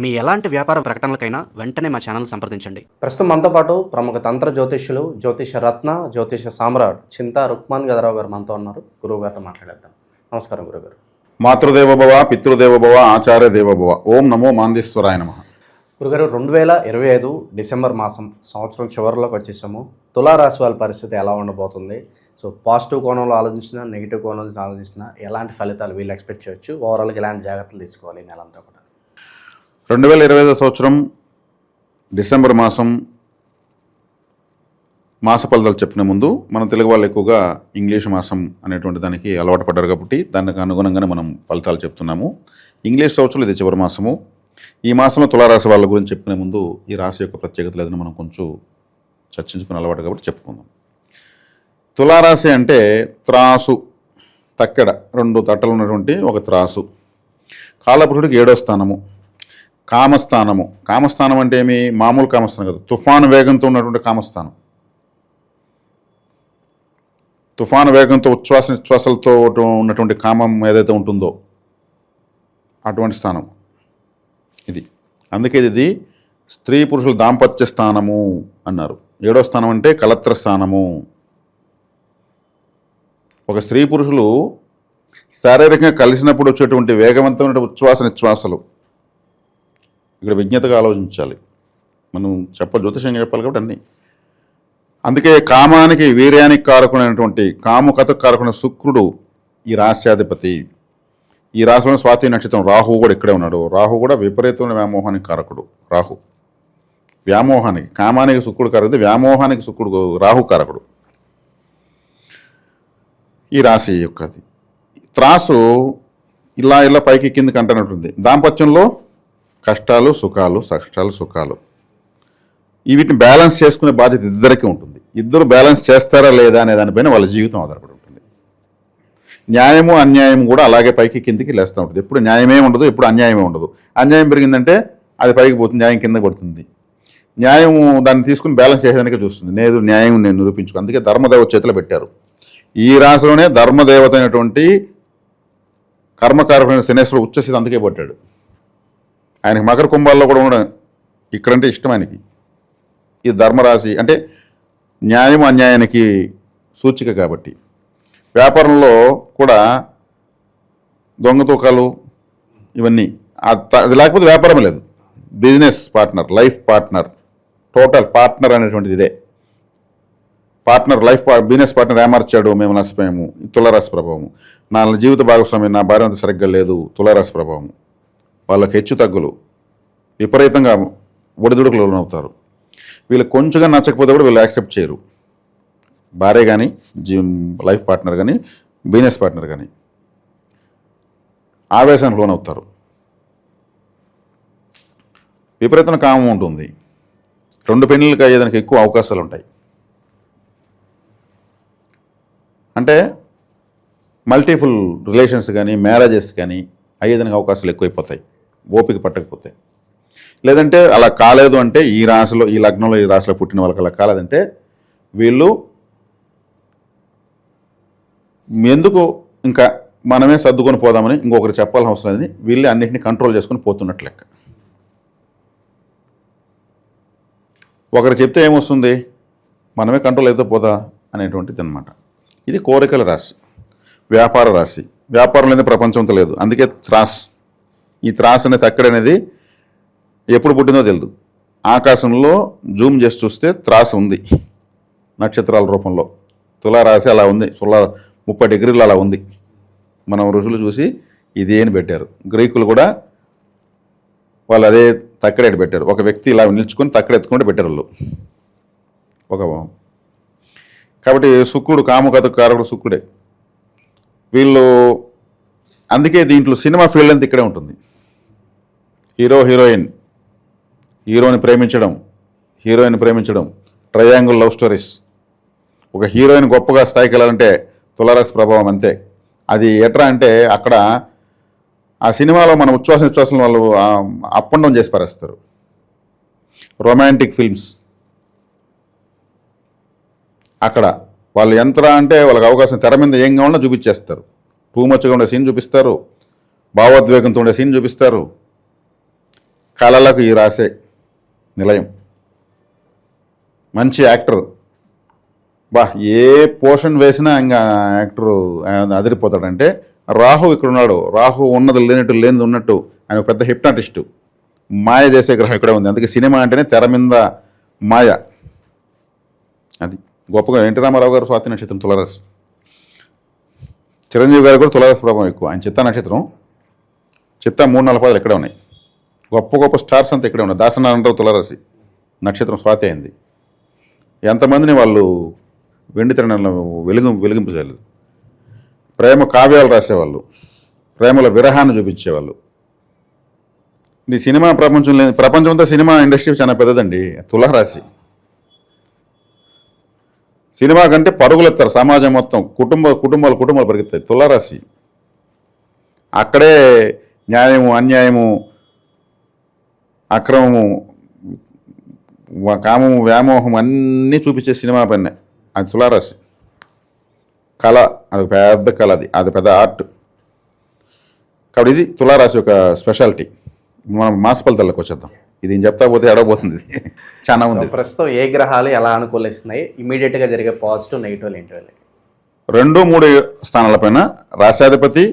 మీ ఎలాంటి వ్యాపార ప్రకటనలకైనా వెంటనే మా ఛానల్ సంప్రదించండి. ప్రస్తుతం మనతో పాటు ప్రముఖ తంత్ర జ్యోతిష్యులు, జ్యోతిష రత్న, జ్యోతిష సామ్రాట్ చింతా రుక్మాన్ గదరావు గారు మనతో ఉన్నారు. గురువు గారితో మాట్లాడేద్దాం. నమస్కారం గురుగారు. మాతృదేవోభవ, పితృదేవోభవ, ఆచార్య దేవోభవ. ఓం నమో మాందేశ్వరాయ నమః. గురుగారు, 2025 డిసెంబర్ మాసం, సంవత్సరం చివరిలోకి వచ్చేసాము. తులారాశి వాళ్ళ పరిస్థితి ఎలా ఉండబోతుంది? సో పాజిటివ్ కోణంలో ఆలోచించినా, నెగిటివ్ కోణంలో ఆలోచించినా ఎలాంటి ఫలితాలు వీళ్ళు ఎక్స్పెక్ట్ చేయొచ్చు? ఓవరాల్గా ఎలాంటి జాగ్రత్తలు తీసుకోవాలి నెలంతా కూడా? 2025 సంవత్సరం డిసెంబర్ మాసం మాస ఫలితాలు చెప్పిన ముందు మన తెలుగు వాళ్ళు ఎక్కువగా ఇంగ్లీష్ మాసం అనేటువంటి దానికి అలవాటు పడ్డారు కాబట్టి దానికి అనుగుణంగానే మనం ఫలితాలు చెప్తున్నాము. ఇంగ్లీష్ సంవత్సరం ఇది చివరి మాసము. ఈ మాసంలో తులారాశి వాళ్ళ గురించి చెప్పిన ముందు ఈ రాశి యొక్క ప్రత్యేకత లేదని మనం కొంచెం చర్చించుకుని అలవాటు కాబట్టి చెప్పుకుందాం. తులారాశి అంటే త్రాసు, తక్కెడ, 2 తట్టలు ఉన్నటువంటి ఒక త్రాసు. కాలపురుషుడికి 7వ స్థానము. కామస్థానము. కామస్థానం అంటే ఏమి? మామూలు కామస్థానం కాదు, తుఫాను వేగంతో ఉన్నటువంటి కామస్థానం. తుఫాను వేగంతో ఉచ్ఛ్వాస నిశ్వాసాలతో ఉన్నటువంటి కామం ఏదైతే ఉంటుందో అటువంటి స్థానం ఇది. అందుకే ఇది స్త్రీ పురుషుల దాంపత్య స్థానము అన్నారు. 7వ స్థానం అంటే కలత్ర స్థానము. ఒక స్త్రీ పురుషులు శారీరకంగా కలిసినప్పుడు వచ్చేటువంటి వేగవంతమైన ఉచ్ఛ్వాస నిశ్వాసాలు. ఇక్కడ విజ్ఞతగా ఆలోచించాలి. మనం జ్యోతిషంగా చెప్పాలి కాబట్టి అన్నీ. అందుకే కామానికి, వీర్యానికి కారకుడైనటువంటి, కాముకతకు కారకుడైన శుక్రుడు ఈ రాశ్యాధిపతి. ఈ రాశిలో స్వాతి నక్షత్రం, రాహు కూడా ఇక్కడే ఉన్నాడు. రాహు కూడా విపరీతమైన వ్యామోహానికి కారకుడు. రాహు వ్యామోహానికి, కామానికి శుక్రుడు కారకుడు, వ్యామోహానికి శుక్రుడు రాహు కారకుడు. ఈ రాశి యొక్కది త్రాసు ఇలా ఇలా పైకి కిందకి అంటున్నట్టుంది. దాంపత్యంలో కష్టాలు సుఖాలు, కష్టాలు సుఖాలు, వీటిని బ్యాలెన్స్ చేసుకునే బాధ్యత ఇద్దరికీ ఉంటుంది. ఇద్దరు బ్యాలెన్స్ చేస్తారా లేదా అనే దానిపైన వాళ్ళ జీవితం ఆధారపడి ఉంటుంది. న్యాయము అన్యాయం కూడా అలాగే పైకి కిందికి లేస్తూ ఉంటుంది. ఎప్పుడు న్యాయమే ఉండదు, ఎప్పుడు అన్యాయమే ఉండదు. అన్యాయం పెరిగిందంటే అది పైకి పోతుంది, న్యాయం కింద పడుతుంది. న్యాయం దాన్ని తీసుకుని బ్యాలెన్స్ చేసేదానికి చూస్తుంది. న్యాయం నేను నిరూపించుకో. అందుకే ధర్మదేవత చేతిలో పెట్టారు. ఈ రాశిలోనే ధర్మదేవత అయినటువంటి కర్మకారకుడైన శనేశ్వరుడు ఉచ్చస్థితి అందుకే పట్టాడు. ఆయనకి మకర కుంభాల్లో కూడా ఉండడం ఇక్కడంటే ఇష్టం ఆయనకి. ఈ ధర్మరాశి అంటే న్యాయం అన్యాయానికి సూచిక కాబట్టి. వ్యాపారంలో కూడా దొంగ తూకాలు ఇవన్నీ అది లేకపోతే వ్యాపారం లేదు. Business partner, life partner, total partner అనేటువంటిది ఇదే. పార్ట్నర్, లైఫ్ బిజినెస్ పార్ట్నర్ ఏమార్చాడు, మేము నష్టపోయాము. తులారాశి ప్రభావము. నా జీవిత భాగస్వామి, నా భార్య అంత సరిగ్గా లేదు, తులారాశి ప్రభావము. వాళ్ళకి హెచ్చు తగ్గులు, విపరీతంగా ఒడిదుడుకులు లోనవుతారు. వీళ్ళు కొంచెంగా నచ్చకపోతే కూడా వీళ్ళు యాక్సెప్ట్ చేయరు. భార్య కానీ, లైఫ్ పార్ట్నర్ కానీ, బిజినెస్ పార్ట్నర్ కానీ ఆవేశానికి లోనవుతారు. విపరీతమైన కామం ఉంటుంది. 2 పెళ్ళిళ్ళకి అయ్యేదానికి ఎక్కువ అవకాశాలు ఉంటాయి. అంటే మల్టిపుల్ రిలేషన్స్ కానీ, మ్యారేజెస్ కానీ అయ్యేదానికి అవకాశాలు ఎక్కువైపోతాయి ఓపిక పట్టకపోతే. లేదంటే అలా కాలేదు అంటే, ఈ రాశిలో, ఈ లగ్నంలో, ఈ రాశిలో పుట్టిన వాళ్ళకి అలా కాలేదంటే వీళ్ళు ఎందుకు ఇంకా మనమే సర్దుకొని పోదామని ఇంకొకరు చెప్పాల్సిన అవసరం లేదని వీళ్ళే అన్నింటినీ కంట్రోల్ చేసుకొని పోతున్నట్లు లెక్క. ఒకరు చెప్తే ఏమొస్తుంది, మనమే కంట్రోల్ అయితే పోదా అనేటువంటిది అన్నమాట. ఇది కోరికల రాశి, వ్యాపార రాశి. వ్యాపారం అనేది ప్రపంచంతో లేదు. అందుకే త్రాస్. ఈ త్రాస్ అనే తక్కడి అనేది ఎప్పుడు పుట్టిందో తెలియదు. ఆకాశంలో జూమ్ చేసి చూస్తే త్రాసు ఉంది నక్షత్రాల రూపంలో. తులారాశి అలా ఉంది, 30 డిగ్రీలు అలా ఉంది. మనం ఋషులు చూసి ఇది అని పెట్టారు. గ్రీకులు కూడా వాళ్ళు అదే తక్కడేటి పెట్టారు. ఒక వ్యక్తి ఇలా నిల్చుకొని తక్కడెత్తుకుంటే పెట్టారు వాళ్ళు. కాబట్టి శుక్రుడు, కాముకతకు కారకుడు శుక్రుడే. వీళ్ళు అందుకే దీంట్లో సినిమా ఫీల్డ్ అంతా ఇక్కడే ఉంటుంది. హీరో హీరోయిన్, హీరోని ప్రేమించడం, హీరోయిన్ ప్రేమించడం, ట్రయాంగిల్ లవ్ స్టోరీస్. ఒక హీరోయిన్ గొప్పగా స్థాయికి వెళ్ళాలంటే తులారాశి ప్రభావం అంతే. అది ఎట్రా అంటే అక్కడ ఆ సినిమాలో మన ఉచ్ఛ్వాసం వాళ్ళు అప్ అండ్ డౌన్ చేసి పారేస్తారు. రొమాంటిక్ ఫిల్మ్స్ అక్కడ వాళ్ళు ఎంత అంటే వాళ్ళకి అవకాశం తెర మీద ఏం కావాలన్నా చూపించేస్తారు. టూ మచ్గా ఉండే సీన్ చూపిస్తారు, భావోద్వేగంతో ఉండే సీన్ చూపిస్తారు. కళలకు ఈ రాసే నిలయం. మంచి యాక్టర్, బా ఏ పోర్షన్ వేసినా ఇంకా యాక్టరు అదిరిపోతాడంటే రాహు ఇక్కడ ఉన్నాడు. రాహు ఉన్నది లేనట్టు, లేనిది ఉన్నట్టు. ఆయన ఒక పెద్ద హిప్నాటిస్టు, మాయ చేసే గ్రహం ఇక్కడే ఉంది. అందుకే సినిమా అంటేనే తెర మీద మాయ. అది గొప్పగా. ఎన్టీ రామారావు గారు స్వాతి నక్షత్రం తులారాశి, చిరంజీవి గారు కూడా తులారాశి ప్రభావం ఎక్కువ. ఆయన చిత్తా నక్షత్రం, చిత్తా 3-4 ఇక్కడే ఉన్నాయి. గొప్ప గొప్ప స్టార్స్ అంతా ఇక్కడే ఉన్నాయి. దాసనారాయణరావు తులారాశి నక్షత్రం స్వాతి అయింది. ఎంతమందిని వాళ్ళు వెండి తిరణంలో వెలిగింపజేయలేదు. ప్రేమ కావ్యాలు రాసేవాళ్ళు, ప్రేమల విరహాన్ని చూపించేవాళ్ళు. ఇది సినిమా ప్రపంచం లేదు. ప్రపంచంతో సినిమా ఇండస్ట్రీ చాలా పెద్దదండి. తులారాశి సినిమా కంటే పరుగులెత్తారు సమాజం మొత్తం. కుటుంబాలు పరిగెత్తాయి. తులారాశి అక్కడే న్యాయము, అన్యాయము, అక్రమము, కామము, వ్యామోహం అన్నీ చూపించే సినిమా పైన. అది తులారాశి కళ. అది పెద్ద కళ, అది పెద్ద ఆర్ట్. కాబట్టి ఇది తులారాశి యొక్క స్పెషాలిటీ. మనం మాస ఫలితాలకు వచ్చేద్దాం. ఇది నేను చెప్తా పోతే అడగబోతుంది, చాలా ఉంది. ప్రస్తుతం ఏ గ్రహాలు ఎలా అనుకూలిస్తున్నాయి, ఇమీడియట్గా జరిగే పాజిటివ్ నెగిటివ్ ఏంటి? 2-3 స్థానాలపైన రాశాధిపతి,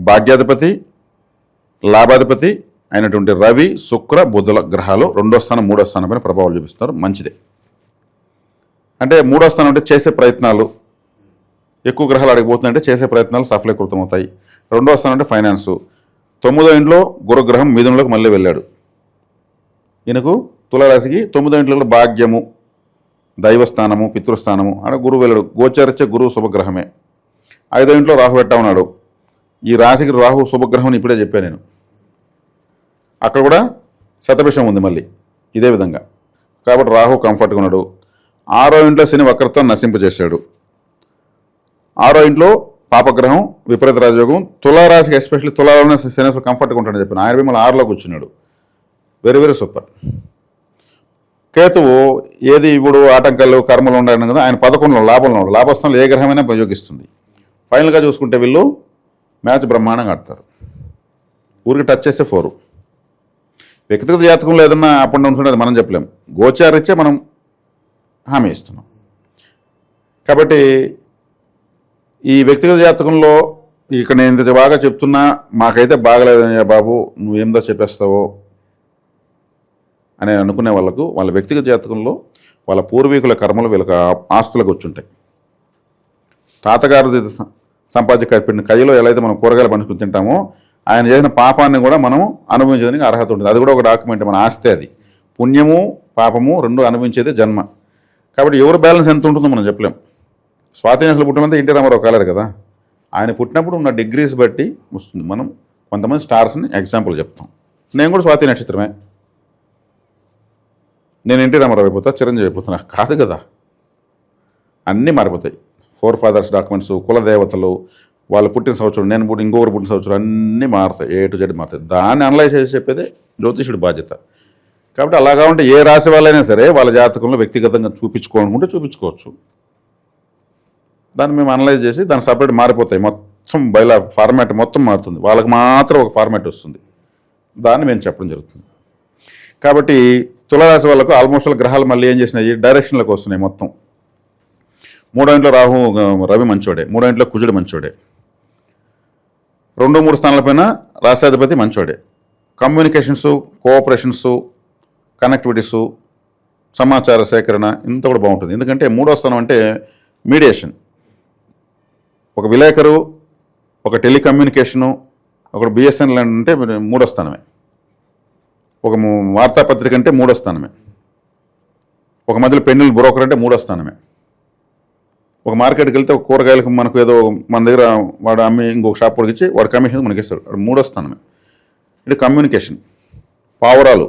భాగ్యాధిపతి, లాభాధిపతి అయినటువంటి రవి, శుక్ర, బుధుల గ్రహాలు 2వ స్థానం, 3వ స్థానం పైన ప్రభావాలు చూపిస్తున్నారు. మంచిదే. అంటే 3వ స్థానం అంటే చేసే ప్రయత్నాలు, ఎక్కువ గ్రహాలు అడిగిపోతుందంటే చేసే ప్రయత్నాలు సఫలీకృతం అవుతాయి. 2వ స్థానం అంటే ఫైనాన్సు. 9వ ఇంట్లో గురుగ్రహం మిథునంలోకి మళ్ళీ వెళ్ళాడు. ఈయనకు తులారాశికి 9వ ఇంట్లో కూడా భాగ్యము, దైవస్థానము, పితృస్థానము అక్కడ గురువు వెళ్ళాడు. గోచరిచ్చే గురువు శుభగ్రహమే. 5వ ఇంట్లో రాహు పెట్టా ఉన్నాడు. ఈ రాశికి రాహు శుభగ్రహం అని ఇప్పుడే చెప్పాను నేను. అక్కడ కూడా శతభిషం ఉంది మళ్ళీ ఇదే విధంగా. కాబట్టి రాహు కంఫర్ట్గా ఉన్నాడు. 6వ ఇంట్లో శని వక్రత్వం నశింపజేశాడు. 6వ ఇంట్లో పాపగ్రహం, విపరీత రాజయోగం. తులారాశికి ఎస్పెషల్లీ తులాలోనే శనేశ్వరు కంఫర్ట్గా ఉంటాడని చెప్పాను. ఆయన మళ్ళీ 6లో కూర్చున్నాడు. Very very super. కేతువు ఏది ఇప్పుడు ఆటంకాలు, కర్మలు ఉండాలని కదా, ఆయన 11లో లాభంలో ఉన్నాడు. లాభస్థానంలో ఏ గ్రహమైనా ఉపయోగిస్తుంది. ఫైనల్గా చూసుకుంటే వీళ్ళు మ్యాచ్ బ్రహ్మాండంగా ఆడతారు. ఊరికి టచ్ చేస్తే 4. వ్యక్తిగత జాతకంలో ఏదన్నా అప్ అండ్ డౌన్స్ ఉంటే అది మనం చెప్పలేం. గోచారిచ్చే మనం హామీ ఇస్తున్నాం. కాబట్టి ఈ వ్యక్తిగత జాతకంలో ఇక్కడ నేను ఇంత బాగా చెప్తున్నా, మాకైతే బాగలేదయ్యా బాబు, నువ్వేందో చెప్పేస్తావో అని అనుకునే వాళ్ళకు వాళ్ళ వ్యక్తిగత జాతకంలో వాళ్ళ పూర్వీకుల కర్మలు వీళ్ళకి ఆస్తులకు వచ్చుంటాయి. తాతగారు సంపాదించి కప్పిన కయ్యలో ఎలా అయితే మనం కూరగాయలు పంచుకుని తింటామో, ఆయన చేసిన పాపాన్ని కూడా మనం అనుభవించడానికి అర్హత ఉంటుంది. అది కూడా ఒక డాక్యుమెంట్, మన ఆస్తే. అది పుణ్యము పాపము 2 అనుభవించేదే జన్మ. కాబట్టి ఎవరు బ్యాలెన్స్ ఎంత ఉంటుందో మనం చెప్పలేం. స్వాతి నక్షత్రం పుట్టినంతా ఎన్టీ రామారావు కాలేరు కదా. ఆయన పుట్టినప్పుడు ఉన్న డిగ్రీస్ బట్టి వస్తుంది. మనం కొంతమంది స్టార్స్ని ఎగ్జాంపుల్ చెప్తాం. నేను కూడా స్వాతి నక్షత్రమే. నేను ఎన్టీ రామారావు అయిపోతా, చిరంజీవి అయిపోతున్నా కాదు కదా. అన్నీ మారిపోతాయి. 4 ఫాదర్స్ డాక్యుమెంట్స్, కులదేవతలు, వాళ్ళు పుట్టిన సంవత్సరం, నేను ఇంకొకరు పుట్టిన సంవత్సరం అన్నీ మారుతాయి. A to Z మారుతాయి. దాన్ని అనలైజ్ చేసి చెప్పేదే జ్యోతిషుడి బాధ్యత. కాబట్టి అలాగా ఉంటే ఏ రాశి వాళ్ళైనా సరే వాళ్ళ జాతకంలో వ్యక్తిగతంగా చూపించుకోవాలనుకుంటే చూపించుకోవచ్చు. దాన్ని మేము అనలైజ్ చేసి దాన్ని సపరేట్ మారిపోతాయి. మొత్తం బయలా ఫార్మాట్ మొత్తం మారుతుంది. వాళ్ళకి మాత్రం ఒక ఫార్మాట్ వస్తుంది. దాన్ని మేము చెప్పడం జరుగుతుంది. కాబట్టి తులారాశి వాళ్ళకు ఆల్మోస్ట్ గ్రహాలు మళ్ళీ ఏం చేసినాయి, డైరెక్షన్లకు వస్తున్నాయి మొత్తం. 3వ ఇంట్లో రవి మంచోడే, 3వ ఇంట్లో కుజుడు మంచోడే. 2-3 స్థానాలపైన రాష్ట్రాధిపతి మంచోడే. కమ్యూనికేషన్స్, కోఆపరేషన్స్, కనెక్టివిటీసు, సమాచార సేకరణ ఇంత కూడా బాగుంటుంది. ఎందుకంటే 3వ స్థానం అంటే మీడియేషన్. ఒక విలేకరు, ఒక టెలికమ్యూనికేషను, ఒక బిఎస్ఎన్ఎల్ అంటే 3వ స్థానమే. ఒక వార్తాపత్రిక అంటే 3వ స్థానమే. ఒక మధ్యలో పెన్నుల బ్రోకర్ అంటే 3వ స్థానమే. ఒక మార్కెట్కి వెళ్తే ఒక కూరగాయలకు మనకు ఏదో మన దగ్గర వాడు అమ్మి ఇంకొక షాప్ పొడిగించి వాడు కమిషన్ మనకి ఇస్తాడు. 3వ స్థానమే. ఇది కమ్యూనికేషన్. పావురాలు,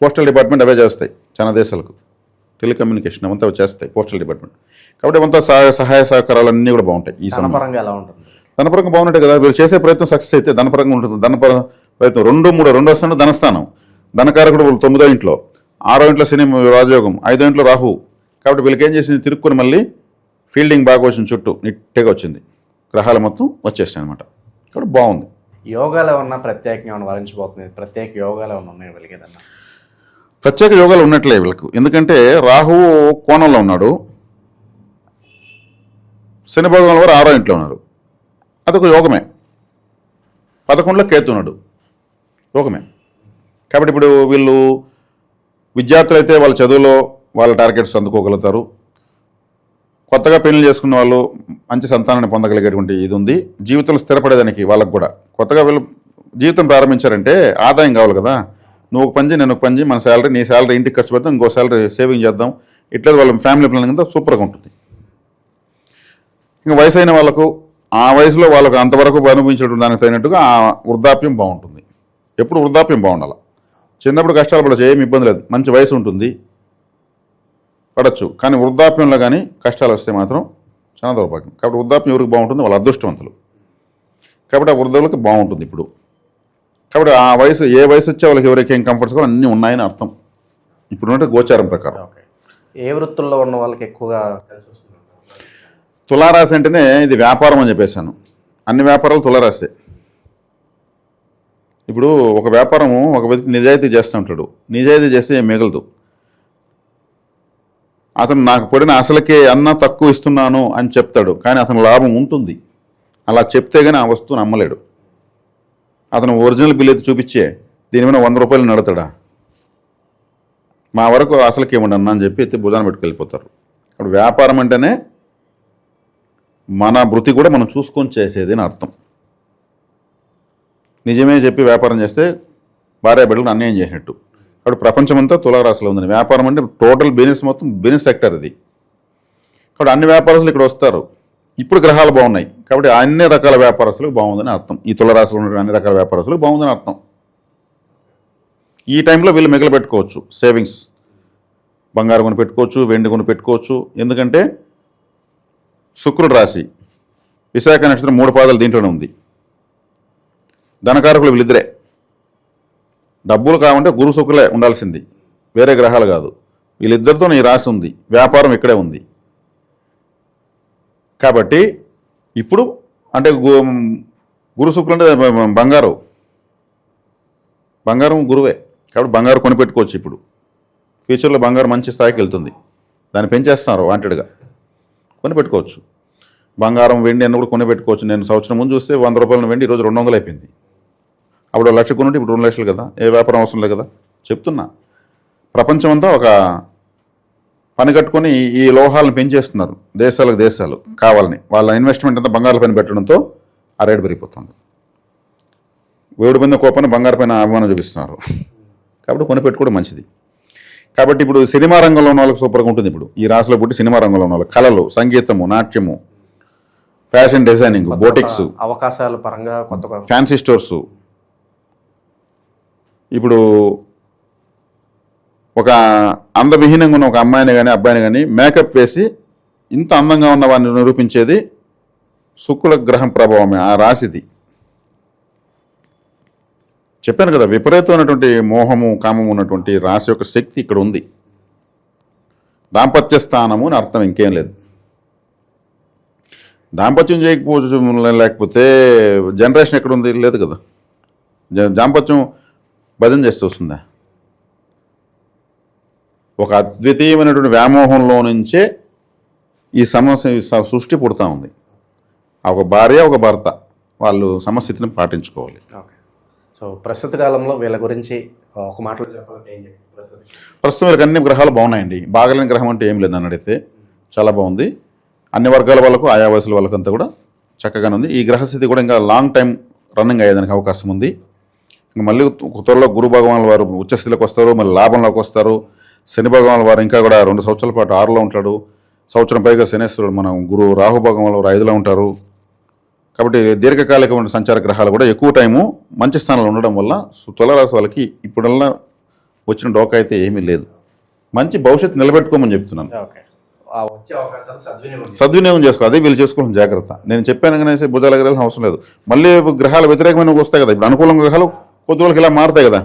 పోస్టల్ డిపార్ట్మెంట్ అవే చేస్తాయి చాలా దేశాలకు. టెలికమ్యూనికేషన్ అవంతా చేస్తాయి పోస్టల్ డిపార్ట్మెంట్. కాబట్టి అవంతా సహాయ సహకారాలు అన్నీ కూడా బాగుంటాయి. ఈ ధనపరంగా ఎలా ఉంటుంది? ధనపరంగా బాగుంటాయి కదా. వీళ్ళు చేసే ప్రయత్నం సక్సెస్ అయితే ధనపరంగా ఉంటుంది. ప్రయత్నం 2-3 స్థానం ధనస్థానం. ధనకారకుడు 9వ ఇంట్లో, 6వ ఇంట్లో శని రాజయోగం, 5వ ఇంట్లో రాహు. కాబట్టి వీళ్ళకి ఏం చేసింది, తిరుక్కొని మళ్ళీ ఫీల్డింగ్ బాగా వచ్చింది, చుట్టూ నిట్టగా వచ్చింది, గ్రహాలు మొత్తం వచ్చేస్తాయి అనమాట. కాబట్టి బాగుంది. యోగాలు ఏమన్నా ప్రత్యేకంగా ఏమన్నా వరించబోతుంది, ప్రత్యేక యోగాలు ఏమన్నా ఉన్నాయి వీళ్ళకి ఏదన్నా? ప్రత్యేక యోగాలు ఉన్నట్లే వీళ్ళకు. ఎందుకంటే రాహువు కోణంలో ఉన్నాడు, శని భగవాన్ వారు 6వ ఇంట్లో ఉన్నారు, అదొక యోగమే. 11లో కేతు ఉన్నాడు, యోగమే. కాబట్టి ఇప్పుడు వీళ్ళు విద్యార్థులు అయితే వాళ్ళ చదువులో వాళ్ళ టార్గెట్స్ అందుకోగలుగుతారు. కొత్తగా పెళ్లి చేసుకున్న వాళ్ళు మంచి సంతానాన్ని పొందగలిగేటువంటి ఇది ఉంది. జీవితంలో స్థిరపడేదానికి వాళ్ళకు కూడా కొత్తగా వీళ్ళు జీవితం ప్రారంభించారంటే ఆదాయం కావాలి కదా. నువ్వు ఒక పని, నేను ఒక పని, మన శాలరీ, నీ శాలరీ ఇంటికి ఖర్చు పెడతాం, ఇంకో శాలరీ సేవింగ్ చేద్దాం, ఇట్లా వాళ్ళ ఫ్యామిలీ ప్లానింగ్ అంతా సూపర్గా ఉంటుంది. ఇంకా వయసు అయిన వాళ్ళకు ఆ వయసులో వాళ్ళకు అంతవరకు అనుభవించడం దానికి తగినట్టుగా ఆ వృద్ధాప్యం బాగుంటుంది. ఎప్పుడు వృద్ధాప్యం బాగుండాలి. చిన్నప్పుడు కష్టాలు పడచ్చు, ఏమి ఇబ్బంది లేదు, మంచి వయసు ఉంటుంది, పడచ్చు. కానీ వృద్ధాప్యంలో కానీ కష్టాలు వస్తే మాత్రం చాలా దౌర్భాగ్యం. కాబట్టి వృద్ధాప్యం ఎవరికి బాగుంటుంది? వాళ్ళ అదృష్టవంతులు. కాబట్టి ఆ వృద్ధులకు బాగుంటుంది ఇప్పుడు. కాబట్టి ఆ వయసు, ఏ వయసు వచ్చే వాళ్ళకి ఎవరికి ఏం కంఫర్ట్స్ కూడా అన్నీ ఉన్నాయని అర్థం ఇప్పుడున్నట్టు గోచారం ప్రకారం. ఓకే. ఏ వృత్తుల్లో ఉన్న వాళ్ళకి ఎక్కువగా కలిసి వస్తుంది? తులారాశి అంటేనే ఇది వ్యాపారం అని చెప్పేశాను. అన్ని వ్యాపారాలు తులారాశే. ఇప్పుడు ఒక వ్యాపారము ఒక వ్యక్తి నిజాయితీ చేస్తూ ఉంటాడు, నిజాయితీ చేస్తే ఏం మిగలదు. అతను నాకు పడిన అసలుకే అన్న తక్కువ ఇస్తున్నాను అని చెప్తాడు, కానీ అతను లాభం ఉంటుంది. అలా చెప్తే కానీ ఆ వస్తువుని అమ్మలేడు. అతను ఒరిజినల్ బిల్ అయితే చూపించే దీని మీద 100 రూపాయలు నడుతాడా? మా వరకు అసలుకి ఏమండి అన్న అని చెప్పి అయితే భుజాన్ని పెట్టుకెళ్ళిపోతారు. అప్పుడు వ్యాపారం అంటేనే మన వృత్తి కూడా మనం చూసుకొని చేసేది అని అర్థం. నిజమే చెప్పి వ్యాపారం చేస్తే భార్య బిడ్డలకు అన్యాయం చేసినట్టు. కాబట్టి ప్రపంచమంతా తులారాశిలో ఉందని. వ్యాపారం అంటే టోటల్ బిజినెస్, మొత్తం బిజినెస్ సెక్టర్ ఇది. కాబట్టి అన్ని వ్యాపారస్తులు ఇక్కడ వస్తారు. ఇప్పుడు గ్రహాలు బాగున్నాయి కాబట్టి అన్ని రకాల వ్యాపారస్తులకు బాగుందని అర్థం. ఈ తులారాశిలో ఉన్న అన్ని రకాల వ్యాపారస్తులకు బాగుందని అర్థం. ఈ టైంలో వీళ్ళు మిగిలి పెట్టుకోవచ్చు, సేవింగ్స్, బంగారు కొని పెట్టుకోవచ్చు, వెండి కొని పెట్టుకోవచ్చు. ఎందుకంటే శుక్రుడు రాశి, విశాఖ నక్షత్రం 3 పాదాలు దీంట్లోనే ఉంది. ధనకారకులు వీళ్ళిద్దరే. డబ్బులు కావాలంటే గురు శుక్రులే ఉండాల్సింది, వేరే గ్రహాలు కాదు. వీళ్ళిద్దరితో ఈ రాశి ఉంది, వ్యాపారం ఇక్కడే ఉంది. కాబట్టి ఇప్పుడు అంటే గురు శుక్రులు అంటే బంగారం గురువే. కాబట్టి బంగారు కొనిపెట్టుకోవచ్చు. ఇప్పుడు ఫ్యూచర్లో బంగారం మంచి స్థాయికి వెళ్తుంది, దాన్ని పెంచేస్తున్నారు వాంటెడ్గా. కొనిపెట్టుకోవచ్చు. బంగారం, వెండి అన్న కూడా కొనిపెట్టుకోవచ్చు. నేను సంవత్సరం ముందు చూస్తే 100 రూపాయల వెండి ఈరోజు 200 అయిపోయింది. అప్పుడు 1 లక్ష కొనుంటే ఇప్పుడు 2 లక్షలు కదా. ఏ వ్యాపారం అవసరం లేదు కదా. చెప్తున్నా, ప్రపంచమంతా ఒక పని కట్టుకొని ఈ లోహాలను పెంచేస్తున్నారు దేశాలకు దేశాలు కావాలని. వాళ్ళ ఇన్వెస్ట్మెంట్ అంతా బంగారం పైన పెట్టడంతో ఆ రేటు పెరిగిపోతుంది. వేడి పైన కోపాన్ని బంగారు పైన అభిమానం చూపిస్తున్నారు. కాబట్టి కొనిపెట్టుకోవడం మంచిది. కాబట్టి ఇప్పుడు సినిమా రంగంలో ఉన్న వాళ్ళకి సూపర్గా ఉంటుంది. ఇప్పుడు ఈ రాశిలో పుట్టి సినిమా రంగంలో ఉన్న వాళ్ళకి కళలు, సంగీతము, నాట్యము, ఫ్యాషన్ డిజైనింగ్, బోటిక్స్, అవకాశాల పరంగా కొత్త ఫ్యాన్సీ స్టోర్సు. ఇప్పుడు ఒక అందవిహీనంగా ఉన్న ఒక అమ్మాయిని కానీ అబ్బాయిని కానీ మేకప్ వేసి ఇంత అందంగా ఉన్న వాడిని నిరూపించేది శుక్రుల గ్రహం ప్రభావమే, ఆ రాశిది. చెప్పాను కదా, విపరీతమైనటువంటి మోహము, కామము ఉన్నటువంటి రాశి యొక్క శక్తి ఇక్కడ ఉంది. దాంపత్య స్థానము అని అర్థం, ఇంకేం లేదు. దాంపత్యం లేకపోతే జనరేషన్ ఎక్కడ ఉంది? లేదు కదా. దాంపత్యం భజన చేస్తూ వస్తుందా? ఒక అద్వితీయమైనటువంటి వ్యామోహంలో నుంచే ఈ సమస్య సృష్టి పుడతా ఉంది. ఒక భార్య, ఒక భర్త వాళ్ళు సమస్థితిని పాటించుకోవాలి. ఓకే. సో ప్రస్తుత కాలంలో వీళ్ళ గురించి ఒక మాటలో చెప్పాలంటే ఏం చెప్తారు? ప్రస్తుతం వీళ్ళకి అన్ని గ్రహాలు బాగున్నాయండి. బాగలేని గ్రహం అంటే ఏం లేదు నన్ను అడిగితే. చాలా బాగుంది. అన్ని వర్గాల వాళ్ళకు, ఆయా వయసుల వాళ్ళకంతా కూడా చక్కగానే ఉంది. ఈ గ్రహస్థితి కూడా ఇంకా లాంగ్ టైం రన్నింగ్ అయ్యేదానికి అవకాశం ఉంది. ఇంకా మళ్ళీ త్వరలో గురు భగవాన్ వారు ఉచ్చస్థితిలోకి వస్తారు, మళ్ళీ లాభంలోకి వస్తారు. శని భగవాన్ వారు ఇంకా కూడా 2 సంవత్సరాల పాటు 6లో ఉంటాడు. సంవత్సరం పైగా శనేశ్వరుడు మన గురు రాహు భగవాన్ వారు 5లో ఉంటారు. కాబట్టి దీర్ఘకాలికమైన సంచార గ్రహాలు కూడా ఎక్కువ టైము మంచి స్థానంలో ఉండడం వల్ల తులారాశి వాళ్ళకి ఇప్పుడల్లా వచ్చిన డోకా అయితే ఏమీ లేదు. మంచి భవిష్యత్తు నిలబెట్టుకోమని చెప్తున్నాను. సద్వినియోగం చేసుకో, అదే వీళ్ళు చేసుకోవడం జాగ్రత్త. నేను చెప్పాను కానీ భుజాల గ్రహాలు అవసరం లేదు. మళ్ళీ గ్రహాలు వ్యతిరేకమైన వస్తాయి కదా. ఇప్పుడు అనుకూలంగా గ్రహాలు కొద్ది రోజులకి ఇలా మారుతాయి కదా,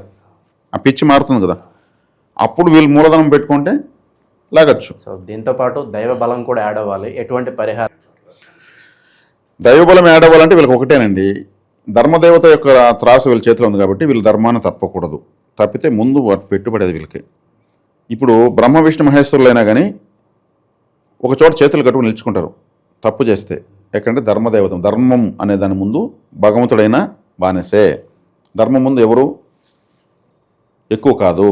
ఆ పిచ్చి మారుతుంది కదా, అప్పుడు వీళ్ళు మూలధనం పెట్టుకుంటే లాగచ్చు. సో దీంతో పాటు దైవ బలం కూడా యాడ్ అవ్వాలి. ఎటువంటి పరిహారం? దైవబలం యాడ్ అవ్వాలంటే వీళ్ళకి ఒకటేనండి, ధర్మదేవత యొక్క త్రాసు వీళ్ళ చేతిలో ఉంది కాబట్టి వీళ్ళు ధర్మాన్ని తప్పకూడదు. తప్పితే ముందు పెట్టుబడేది వీళ్ళకి. ఇప్పుడు బ్రహ్మ విష్ణు మహేశ్వరులైనా కానీ ఒక చోట చేతులు కట్టుకుని నిలుచుకుంటారు తప్పు చేస్తే. ఎక్కడంటే ధర్మదేవత, ధర్మం అనే దాని ముందు భగవంతుడైన బానిసే. ధర్మం ముందు ఎవరు ఎక్కువ కాదు.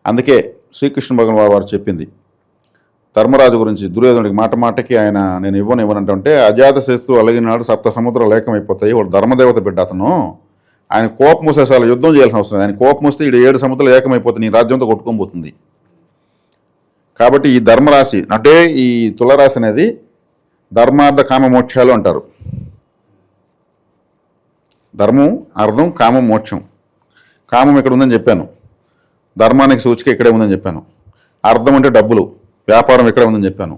అందుకే శ్రీకృష్ణ భగవాన్ వారు చెప్పింది ధర్మరాజు గురించి, దుర్యోధనుడికి మాట మాటకి ఆయన నేను ఇవ్వనంటే అజాత శత్రు అలిగినాడు సప్త సముద్రాలు ఏకమైపోతాయి. వాడు ధర్మదేవత బిడ్డ అతను. ఆయన కోపం మూసే అసలు యుద్ధం చేయాల్సిన అవసరం లేదు. ఆయన కోపం వస్తే ఈ 7 సముద్రాలు ఏకమైపోతుంది, నీ రాజ్యంతో కొట్టుకోబోతుంది. కాబట్టి ఈ ధర్మరాశి అంటే ఈ తులరాశి అనేది ధర్మార్థ కామ మోక్షాలు అంటారు. ధర్మం, అర్థం, కామం, మోక్షం. కామం ఇక్కడ ఉందని చెప్పాను, ధర్మానికి సూచిక ఇక్కడే ఉందని చెప్పాను. అర్థం అంటే డబ్బులు, వ్యాపారం ఇక్కడే ఉందని చెప్పాను.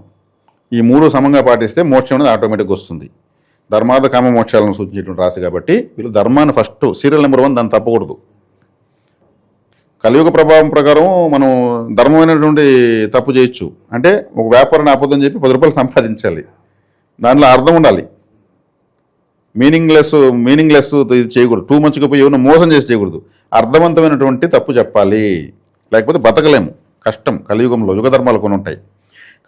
ఈ 3 సమంగా పాటిస్తే మోక్షం అనేది ఆటోమేటిక్గా వస్తుంది. ధర్మార్థ కామ మోక్షాలను సూచించేటువంటి రాశి కాబట్టి వీళ్ళు ధర్మాన్ని ఫస్ట్ సీరియల్ నెంబర్ 1 దాన్ని తప్పకూడదు. కలియుగ ప్రభావం ప్రకారం మనం ధర్మమైనటువంటి తప్పు చేయొచ్చు. అంటే ఒక వ్యాపారాన్ని ఆపొద్దని చెప్పి 10 రూపాయలు సంపాదించాలి. దానిలో అర్థం ఉండాలి. మీనింగ్లెస్ ఇది చేయకూడదు. టూ మచ్గా పోయి ఎవరిని మోసం చేసి చేయకూడదు. అర్థవంతమైనటువంటి తప్పు చెప్పాలి, లేకపోతే బతకలేము. కష్టం. కలియుగంలో యుగ ధర్మాలు కొన్ని ఉంటాయి.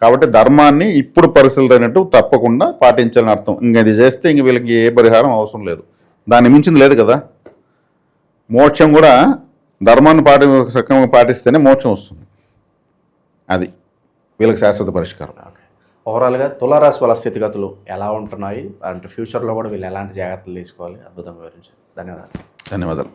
కాబట్టి ధర్మాన్ని ఇప్పుడు పరిశీలనట్టు తప్పకుండా పాటించాలని అర్థం. ఇంక ఇది చేస్తే ఇంక వీళ్ళకి ఏ పరిహారం అవసరం లేదు. దాన్ని మించింది లేదు కదా. మోక్షం కూడా ధర్మాన్ని సక్రమంగా పాటిస్తేనే మోక్షం వస్తుంది. అది వీళ్ళకి శాశ్వత పరిష్కారం. ఓవరాల్గా తులారాశి వాళ్ళ స్థితిగతులు ఎలా ఉంటున్నాయి అంటే ఫ్యూచర్లో కూడా వీళ్ళు ఎలాంటి జాగ్రత్తలు తీసుకోవాలి అద్భుతంగా వివరించారు. ధన్యవాదాలు. ధన్యవాదాలు.